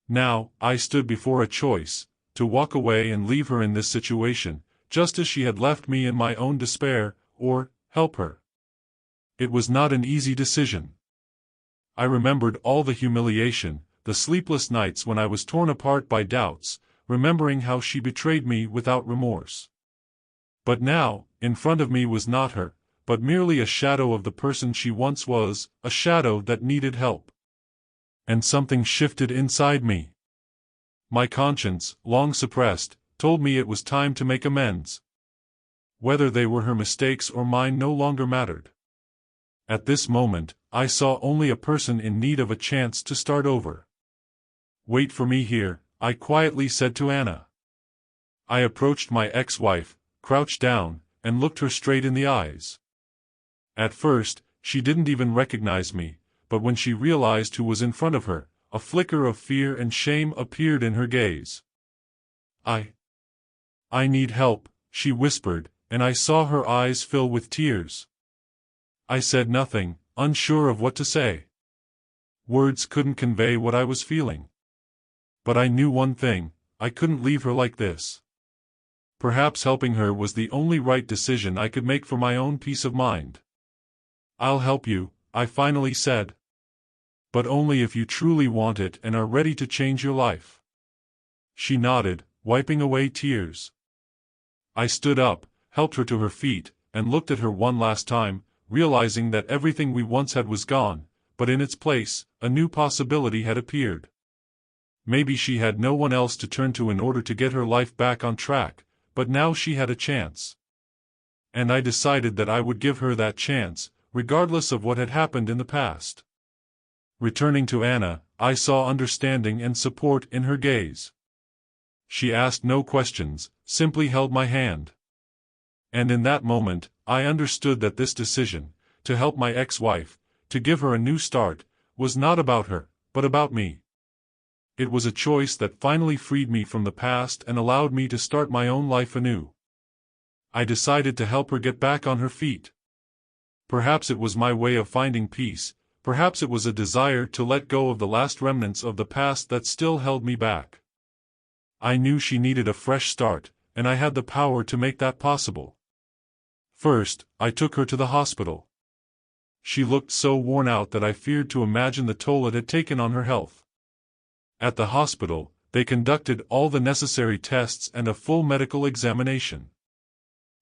Now, I stood before a choice, to walk away and leave her in this situation, just as she had left me in my own despair, or help her. It was not an easy decision. I remembered all the humiliation, the sleepless nights when I was torn apart by doubts, remembering how she betrayed me without remorse. But now, in front of me was not her, but merely a shadow of the person she once was, a shadow that needed help. And something shifted inside me. My conscience, long suppressed, told me it was time to make amends. Whether they were her mistakes or mine no longer mattered. At this moment, I saw only a person in need of a chance to start over. "Wait for me here," I quietly said to Anna. I approached my ex-wife, crouched down, and looked her straight in the eyes. At first, she didn't even recognize me, but when she realized who was in front of her, a flicker of fear and shame appeared in her gaze. I need help," she whispered, and I saw her eyes fill with tears. I said nothing, unsure of what to say. Words couldn't convey what I was feeling. But I knew one thing: I couldn't leave her like this. Perhaps helping her was the only right decision I could make for my own peace of mind. "I'll help you," I finally said. "But only if you truly want it and are ready to change your life." She nodded, wiping away tears. I stood up, helped her to her feet, and looked at her one last time, realizing that everything we once had was gone, but in its place, a new possibility had appeared. Maybe she had no one else to turn to in order to get her life back on track, but now she had a chance. And I decided that I would give her that chance, regardless of what had happened in the past. Returning to Anna, I saw understanding and support in her gaze. She asked no questions, simply held my hand. And in that moment, I understood that this decision, to help my ex-wife, to give her a new start, was not about her, but about me. It was a choice that finally freed me from the past and allowed me to start my own life anew. I decided to help her get back on her feet. Perhaps it was my way of finding peace, perhaps it was a desire to let go of the last remnants of the past that still held me back. I knew she needed a fresh start, and I had the power to make that possible. First, I took her to the hospital. She looked so worn out that I feared to imagine the toll it had taken on her health. At the hospital, they conducted all the necessary tests and a full medical examination.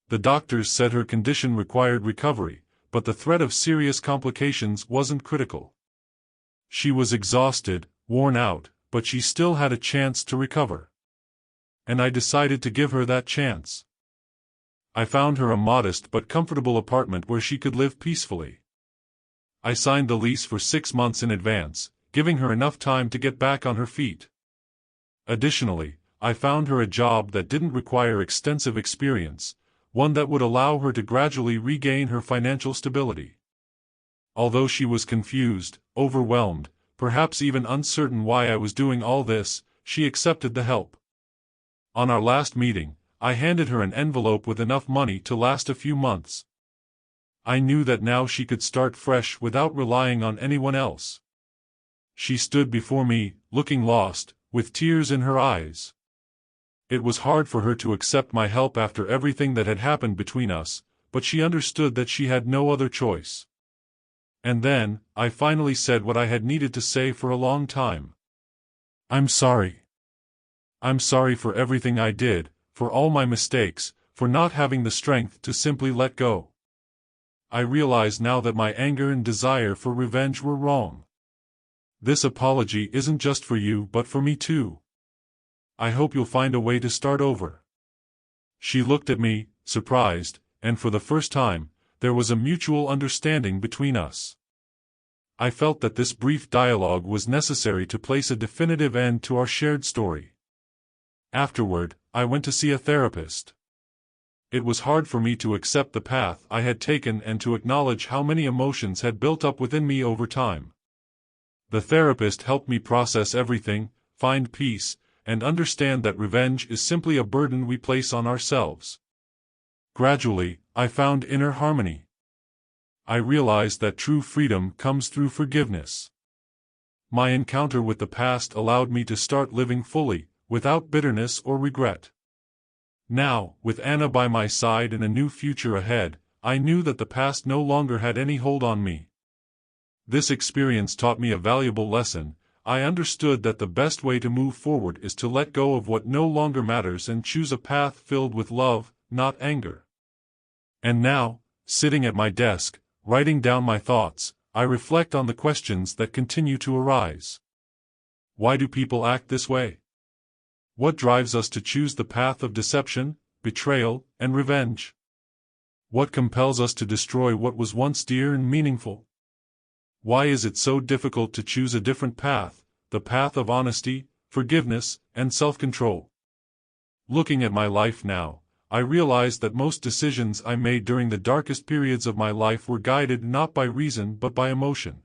The doctors said her condition required recovery, but the threat of serious complications wasn't critical. She was exhausted, worn out, but she still had a chance to recover. And I decided to give her that chance. I found her a modest but comfortable apartment where she could live peacefully. I signed the lease for 6 months in advance, giving her enough time to get back on her feet. Additionally, I found her a job that didn't require extensive experience, one that would allow her to gradually regain her financial stability. Although she was confused, overwhelmed, perhaps even uncertain why I was doing all this, she accepted the help. On our last meeting, I handed her an envelope with enough money to last a few months. I knew that now she could start fresh without relying on anyone else. She stood before me, looking lost, with tears in her eyes. It was hard for her to accept my help after everything that had happened between us, but she understood that she had no other choice. And then, I finally said what I had needed to say for a long time. "I'm sorry. I'm sorry for everything I did, for all my mistakes, for not having the strength to simply let go. I realize now that my anger and desire for revenge were wrong. This apology isn't just for you but for me too. I hope you'll find a way to start over." She looked at me, surprised, and for the first time, there was a mutual understanding between us. I felt that this brief dialogue was necessary to place a definitive end to our shared story. Afterward, I went to see a therapist. It was hard for me to accept the path I had taken and to acknowledge how many emotions had built up within me over time. The therapist helped me process everything, find peace, and understand that revenge is simply a burden we place on ourselves. Gradually, I found inner harmony. I realized that true freedom comes through forgiveness. My encounter with the past allowed me to start living fully, without bitterness or regret. Now, with Anna by my side and a new future ahead, I knew that the past no longer had any hold on me. This experience taught me a valuable lesson. I understood that the best way to move forward is to let go of what no longer matters and choose a path filled with love, not anger. And now, sitting at my desk, writing down my thoughts, I reflect on the questions that continue to arise. Why do people act this way? What drives us to choose the path of deception, betrayal, and revenge? What compels us to destroy what was once dear and meaningful? Why is it so difficult to choose a different path, the path of honesty, forgiveness, and self-control? Looking at my life now, I realize that most decisions I made during the darkest periods of my life were guided not by reason but by emotion.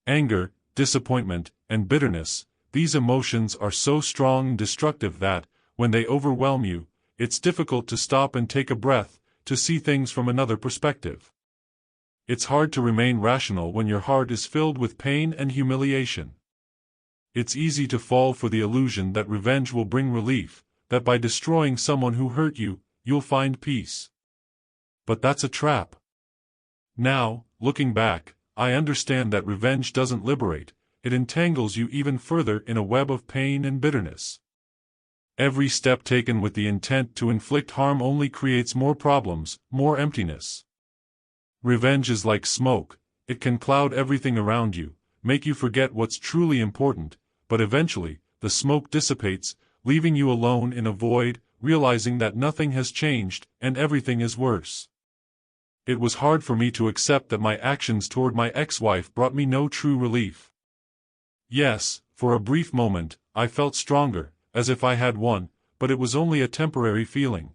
Anger, disappointment, and bitterness, these emotions are so strong and destructive that, when they overwhelm you, it's difficult to stop and take a breath, to see things from another perspective. It's hard to remain rational when your heart is filled with pain and humiliation. It's easy to fall for the illusion that revenge will bring relief, that by destroying someone who hurt you, you'll find peace. But that's a trap. Now, looking back, I understand that revenge doesn't liberate, it entangles you even further in a web of pain and bitterness. Every step taken with the intent to inflict harm only creates more problems, more emptiness. Revenge is like smoke, it can cloud everything around you, make you forget what's truly important, but eventually, the smoke dissipates, leaving you alone in a void, realizing that nothing has changed, and everything is worse. It was hard for me to accept that my actions toward my ex-wife brought me no true relief. Yes, for a brief moment, I felt stronger, as if I had won, but it was only a temporary feeling.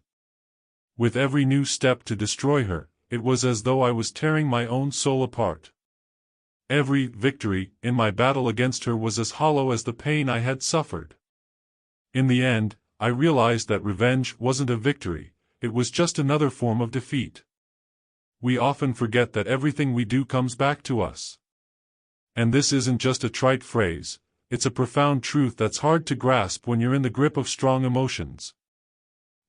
With every new step to destroy her, it was as though I was tearing my own soul apart. Every victory in my battle against her was as hollow as the pain I had suffered. In the end, I realized that revenge wasn't a victory, it was just another form of defeat. We often forget that everything we do comes back to us. And this isn't just a trite phrase, it's a profound truth that's hard to grasp when you're in the grip of strong emotions.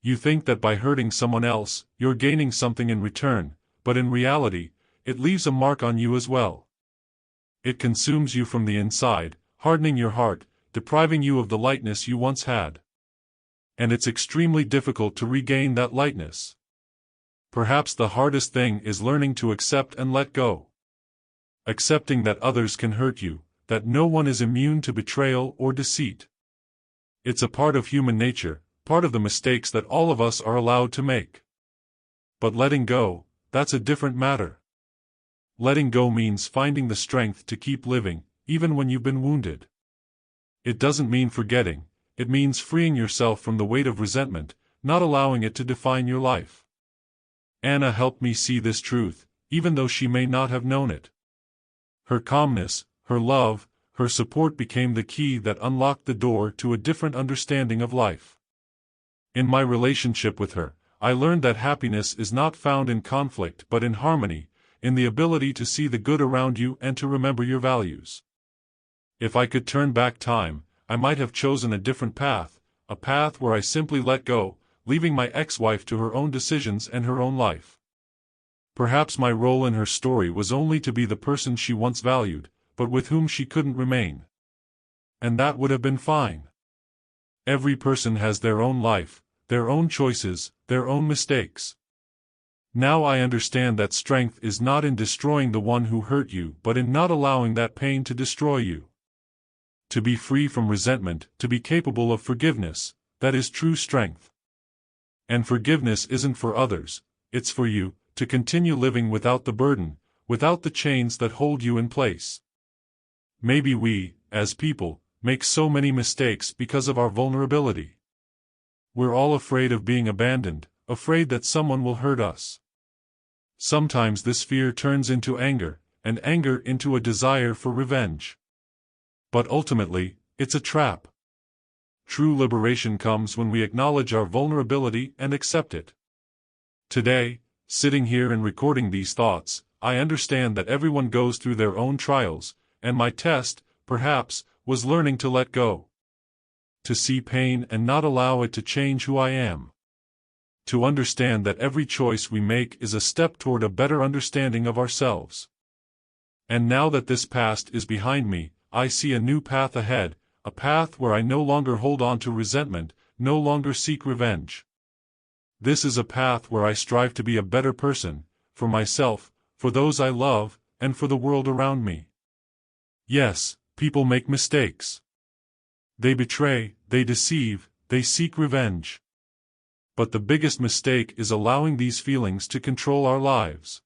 You think that by hurting someone else, you're gaining something in return, but in reality, it leaves a mark on you as well. It consumes you from the inside, hardening your heart, depriving you of the lightness you once had. And it's extremely difficult to regain that lightness. Perhaps the hardest thing is learning to accept and let go. Accepting that others can hurt you, that no one is immune to betrayal or deceit. It's a part of human nature, part of the mistakes that all of us are allowed to make. But letting go, that's a different matter. Letting go means finding the strength to keep living, even when you've been wounded. It doesn't mean forgetting, it means freeing yourself from the weight of resentment, not allowing it to define your life. Anna helped me see this truth, even though she may not have known it. Her calmness, her love, her support became the key that unlocked the door to a different understanding of life. In my relationship with her, I learned that happiness is not found in conflict but in harmony, in the ability to see the good around you and to remember your values. If I could turn back time, I might have chosen a different path, a path where I simply let go, leaving my ex-wife to her own decisions and her own life. Perhaps my role in her story was only to be the person she once valued, but with whom she couldn't remain. And that would have been fine. Every person has their own life, their own choices, their own mistakes. Now I understand that strength is not in destroying the one who hurt you but in not allowing that pain to destroy you. To be free from resentment, to be capable of forgiveness, that is true strength. And forgiveness isn't for others, it's for you, to continue living without the burden, without the chains that hold you in place. Maybe we, as people, make so many mistakes because of our vulnerability. We're all afraid of being abandoned, afraid that someone will hurt us. Sometimes this fear turns into anger, and anger into a desire for revenge. But ultimately, it's a trap. True liberation comes when we acknowledge our vulnerability and accept it. Today, sitting here and recording these thoughts, I understand that everyone goes through their own trials, and my test, perhaps, was learning to let go. To see pain and not allow it to change who I am. To understand that every choice we make is a step toward a better understanding of ourselves. And now that this past is behind me, I see a new path ahead, a path where I no longer hold on to resentment, no longer seek revenge. This is a path where I strive to be a better person, for myself, for those I love, and for the world around me. Yes, people make mistakes. They betray, they deceive, they seek revenge. But the biggest mistake is allowing these feelings to control our lives.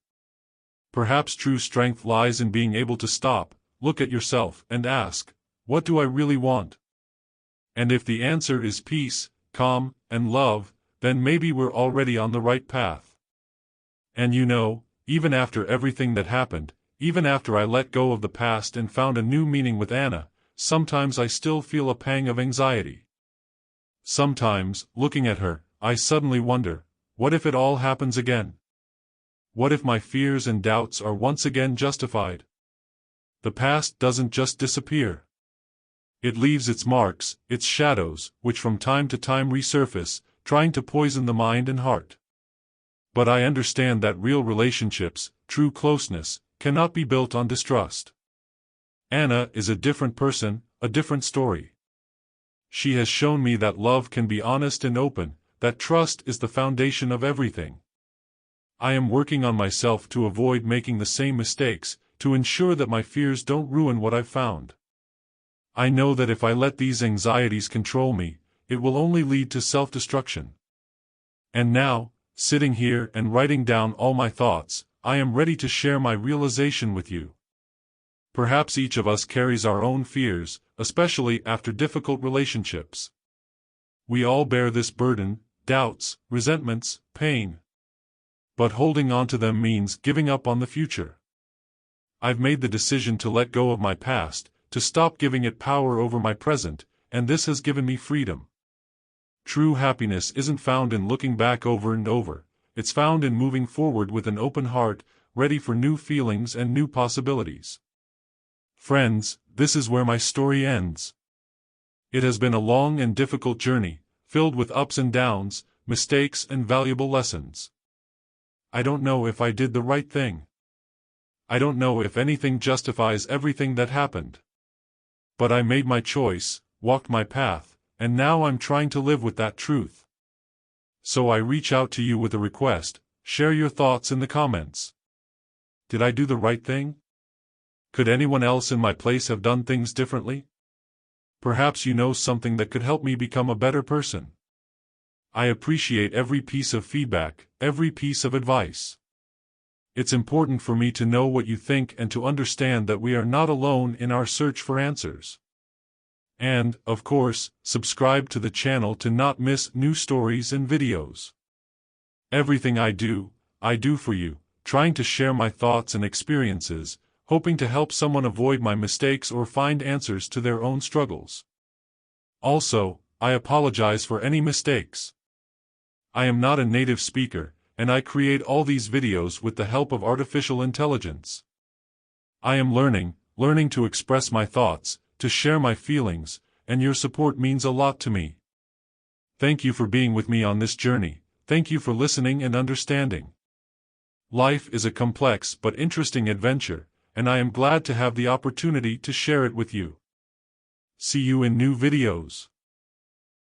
Perhaps true strength lies in being able to stop, look at yourself, and ask, what do I really want? And if the answer is peace, calm, and love, then maybe we're already on the right path. And you know, even after everything that happened, even after I let go of the past and found a new meaning with Anna, sometimes I still feel a pang of anxiety. Sometimes, looking at her, I suddenly wonder, what if it all happens again? What if my fears and doubts are once again justified? The past doesn't just disappear. It leaves its marks, its shadows, which from time to time resurface, trying to poison the mind and heart. But I understand that real relationships, true closeness, cannot be built on distrust. Anna is a different person, a different story. She has shown me that love can be honest and open, that trust is the foundation of everything. I am working on myself to avoid making the same mistakes, to ensure that my fears don't ruin what I've found. I know that if I let these anxieties control me, it will only lead to self-destruction. And now, sitting here and writing down all my thoughts, I am ready to share my realization with you. Perhaps each of us carries our own fears, especially after difficult relationships. We all bear this burden, doubts, resentments, pain. But holding on to them means giving up on the future. I've made the decision to let go of my past, to stop giving it power over my present, and this has given me freedom. True happiness isn't found in looking back over and over, it's found in moving forward with an open heart, ready for new feelings and new possibilities. Friends, this is where my story ends. It has been a long and difficult journey, filled with ups and downs, mistakes and valuable lessons. I don't know if I did the right thing. I don't know if anything justifies everything that happened. But I made my choice, walked my path, and now I'm trying to live with that truth. So I reach out to you with a request, share your thoughts in the comments. Did I do the right thing? Could anyone else in my place have done things differently? Perhaps you know something that could help me become a better person. I appreciate every piece of feedback, every piece of advice. It's important for me to know what you think and to understand that we are not alone in our search for answers. And, of course, subscribe to the channel to not miss new stories and videos. Everything I do for you, trying to share my thoughts and experiences, hoping to help someone avoid my mistakes or find answers to their own struggles. Also, I apologize for any mistakes. I am not a native speaker, and I create all these videos with the help of artificial intelligence. I am learning to express my thoughts, to share my feelings, and your support means a lot to me. Thank you for being with me on this journey, thank you for listening and understanding. Life is a complex but interesting adventure, and I am glad to have the opportunity to share it with you. See you in new videos.